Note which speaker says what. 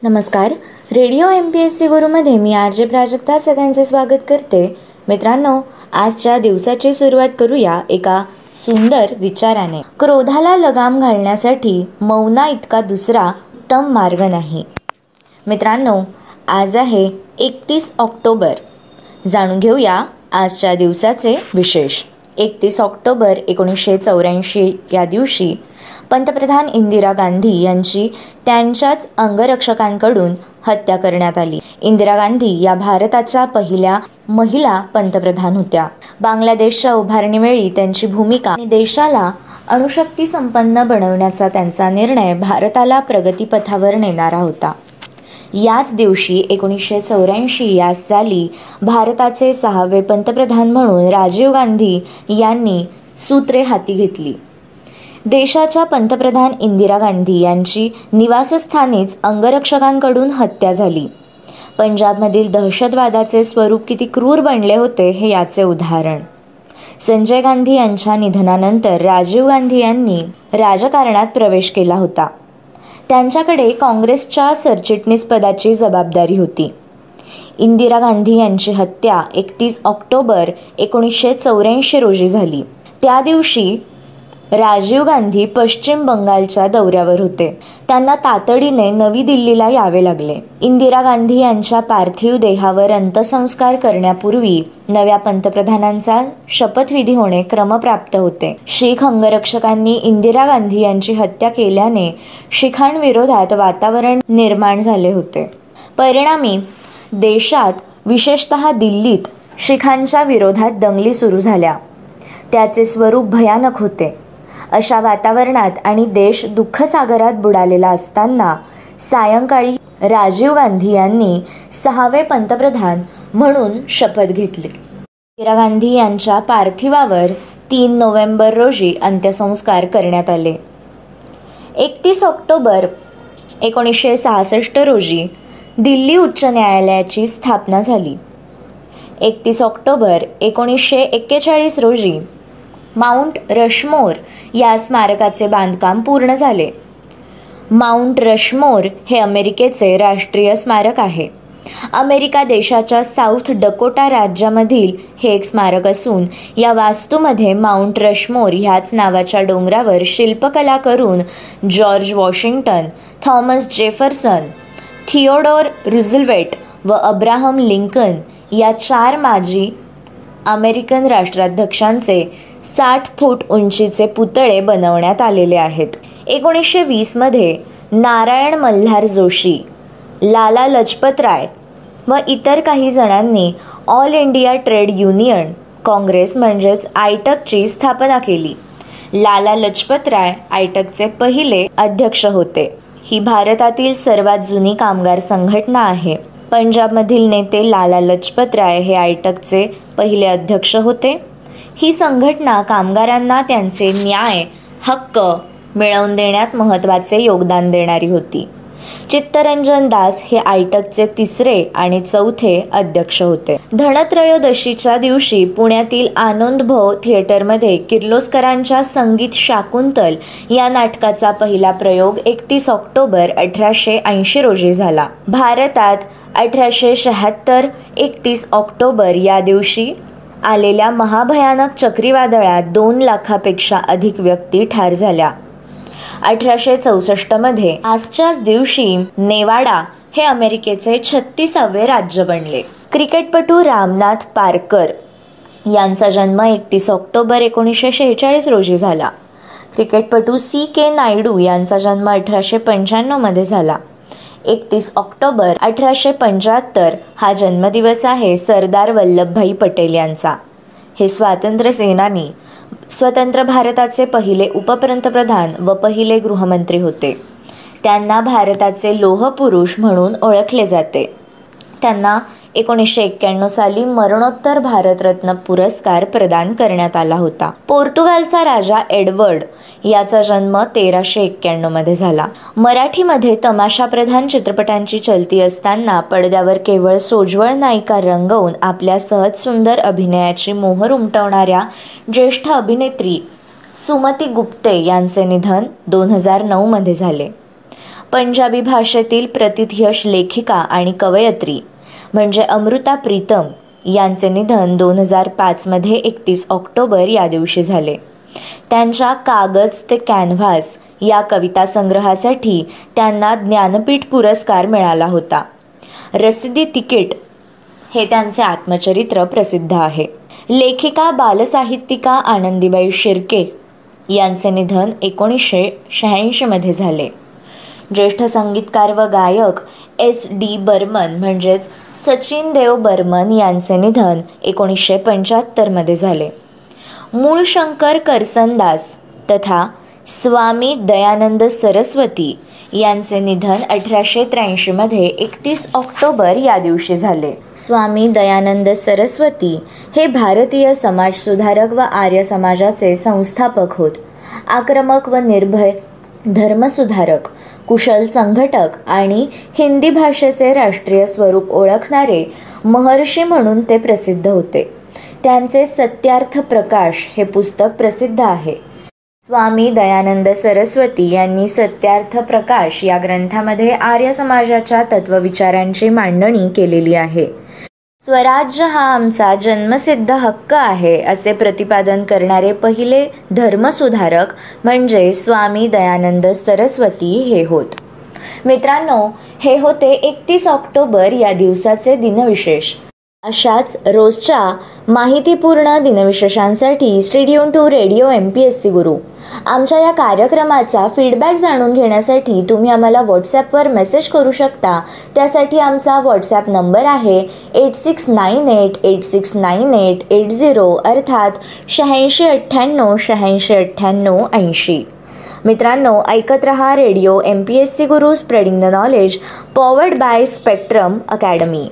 Speaker 1: नमस्कार. Radio MPSC गुरुमध्ये मी RJ Prajakta सगळ्यांचे स्वागत करते. मित्रांनो, आजच्या दिवसाची सुरुवात करूया एका सुंदर विचाराने. क्रोधाला लगाम घालण्यासाठी मौना इतका दुसरा उत्तम मार्ग नाही. मित्रांनो, आज आहे 31 ऑक्टोबर. जाणून घेऊया आजच्या दिवसाचे विशेष. 31 ऑक्टोबर 1984 या दिवशी पंतप्रधान इंदिरा गांधी यांची त्यांच्याच अंगरक्षकांकडून हत्या करण्यात आली. इंदिरा गांधी या भारताच्या पहिल्या महिला पंतप्रधान होत्या. बांगलादेशच्या उभारणीवेळी त्यांची भूमिका आणि देशाला अणुशक्ती संपन्न बनवण्याचा त्यांचा निर्णय भारताला प्रगतीपथावर नेणारा होता. याच दिवशी 1984 या साली भारताचे 6वे पंतप्रधान म्हणून राजीव गांधी यांनी सूत्रे हाती घेतली. देशाच्या पंतप्रधान इंदिरा गांधी यांची निवासस्थानीच अंगरक्षकांकडून हत्या झाली. पंजाबमधील दहशतवादाचे स्वरूप किती क्रूर बनले होते हे याचे उदाहरण. संजय गांधी यांच्या निधनानंतर राजीव गांधी यांनी राजकारणात प्रवेश केला होता. त्यांच्याकडे काँग्रेसच्या सरचिटणीस पदाची जबाबदारी होती. इंदिरा गांधी यांची हत्या 31 ऑक्टोबर 1984 रोजी झाली. त्या दिवशी राजीव गांधी पश्चिम बंगालच्या दौऱ्यावर होते. त्यांना तातडीने नवी दिल्लीला यावे लागले. इंदिरा गांधी यांच्या पार्थिव देहावर अंत्यसंस्कार करण्यापूर्वी नव्या पंतप्रधानांचा शपथविधी होणे क्रमप्राप्त होते. शीख अंगरक्षकांनी इंदिरा गांधी यांची हत्या केल्याने शीखांविरोधात वातावरण निर्माण झाले होते. परिणामी देशात, विशेषतः दिल्लीत शीखांच्या विरोधात दंगली सुरू झाल्या. त्याचे स्वरूप भयानक होते. अशा वातावरणात आणि देश दुःखसागरात बुडालेला असताना सायंकाळी राजीव गांधी यांनी 6वे पंतप्रधान म्हणून शपथ घेतली. इंदिरा गांधी यांच्या पार्थिवावर 3 नोव्हेंबर रोजी अंत्यसंस्कार करण्यात आले. 31 ऑक्टोबर 1966 रोजी दिल्ली उच्च न्यायालयाची स्थापना झाली. 31 ऑक्टोबर 1941 रोजी माउंट रशमोर या स्मारकाचे बांधकाम पूर्ण झाले. माउंट रशमोर हे अमेरिकेचे राष्ट्रीय स्मारक आहे. अमेरिका देशाच्या साऊथ डकोटा राज्यामधील हे एक स्मारक असून या वास्तूमध्ये माउंट रशमोर ह्याच नावाच्या डोंगरावर शिल्पकला करून George Washington, Thomas Jefferson, Theodore Roosevelt व अब्राहम लिंकन या 4 माजी अमेरिकन राष्ट्राध्यक्षांचे 60 फूट उंचीचे पुतळे बनवण्यात आलेले आहेत. 1920 मध्ये नारायण मल्हार जोशी, लाला लजपतराय व इतर काही जणांनी all India trade union Congress म्हणजेच आयटकची स्थापना केली. लाला लजपतराय आयटकचे पहिले अध्यक्ष होते. ही भारतातील सर्वात जुनी कामगार संघटना आहे. पंजाबमधील नेते लाला लजपतराय हे आयटकचे पहिले अध्यक्ष होते. ही संघटना कामगारांना त्यांचे न्याय, हक्क मिळवून देण्यात महत्त्वाचे योगदान देणारी होती. चित्तरंजन दास हे आयटकचे 3रे आणि 4थे अध्यक्ष होते. धनत्रयोदशीच्या दिवशी पुण्यातील आनंदभव थिएटरमध्ये किर्लोस्करांच्या संगीत शाकुंतल या नाटकाचा पहिला प्रयोग 31 ऑक्टोबर 1880 रोजी झाला. भारतात 1876 31 ऑक्टोबर या दिवशी आलेल्या महाभयानक चक्रीवादळात 2 लाखापेक्षा अधिक व्यक्ती ठार झाल्या. 1864 मध्ये आजच्याच दिवशी नेवाडा हे अमेरिकेचे 36वे राज्य बनले. क्रिकेटपटू रामनाथ पारकर यांचा जन्म 31 ऑक्टोबर 1946 रोजी झाला. क्रिकेटपटू C.K. नायडू यांचा जन्म 1895 मध्ये झाला. 31 ऑक्टोबर 1875 हा जन्मदिवस आहे सरदार वल्लभभाई पटेल यांचा. हे स्वातंत्र्य सेनानी, स्वतंत्र भारताचे पहिले उपपंतप्रधान व पहिले गृहमंत्री होते. त्यांना भारताचे लोहपुरुष म्हणून ओळखले जाते. त्यांना 1991 साली मरणोत्तर भारतरत्न पुरस्कार प्रदान करण्यात आला होता. पोर्तुगालचा राजा एडवर्ड याचा जन्म 1391 मध्ये झाला. मराठीमध्ये तमाशाप्रधान चित्रपटांची चलती असताना पडद्यावर केवळ सोज्वळ नायिका रंगवून आपल्या सहज सुंदर अभिनयाची मोहर उमटवणाऱ्या ज्येष्ठ अभिनेत्री सुमती गुप्ते यांचे निधन 2009 मध्ये झाले. पंजाबी भाषेतील प्रतिथयश लेखिका आणि कवयित्री म्हणजे अमृता प्रीतम यांचे निधन 2005मध्ये 31 ऑक्टोबर या दिवशी झाले. त्यांच्या कागज ते कॅनव्हास या कविता संग्रहासाठी त्यांना ज्ञानपीठ पुरस्कार मिळाला होता. रसिदी तिकीट हे त्यांचे आत्मचरित्र प्रसिद्ध आहे. लेखिका बालसाहित्यिका आनंदीबाई शिर्के यांचे निधन 1986मध्ये झाले. ज्येष्ठ संगीतकार व गायक S.D. बर्मन म्हणजेच सचिन देव बर्मन यांचे निधन 1975मध्ये झाले. मूळशंकर करसनदास तथा स्वामी दयानंद सरस्वती यांचे निधन 1883मध्ये 31 ऑक्टोबर या दिवशी झाले. स्वामी दयानंद सरस्वती हे भारतीय समाजसुधारक व आर्य समाजाचे संस्थापक होत. आक्रमक व निर्भय धर्मसुधारक, कुशल संघटक आणि हिंदी भाषेचे राष्ट्रीय स्वरूप ओळखणारे महर्षी म्हणून ते प्रसिद्ध होते. त्यांचे सत्यार्थ प्रकाश हे पुस्तक प्रसिद्ध आहे. स्वामी दयानंद सरस्वती यांनी सत्यार्थ प्रकाश या ग्रंथामध्ये आर्य समाजाच्या तत्वविचारांची मांडणी केलेली आहे. स्वराज्य हा आमचा जन्मसिद्ध हक्क आहे असे प्रतिपादन करणारे पहिले धर्मसुधारक म्हणजे स्वामी दयानंद सरस्वती हे होत. मित्रांनो, हे होते 31 ऑक्टोबर या दिवसाचे दिनविशेष. अशाच रोजच्या माहितीपूर्ण दिनविशेषांसाठी stay tune to radio MPSC Guru. आमच्या या कार्यक्रमाचा फीडबॅक जाणून घेण्यासाठी तुम्ही आम्हाला व्हॉट्सॲपवर मेसेज करू शकता. त्यासाठी आमचा व्हॉट्सॲप नंबर आहे 8698869880 अर्थात 8698869880. मित्रांनो, ऐकत रहा radio MPSC Guru, spreading the knowledge, powered by spectrum academy.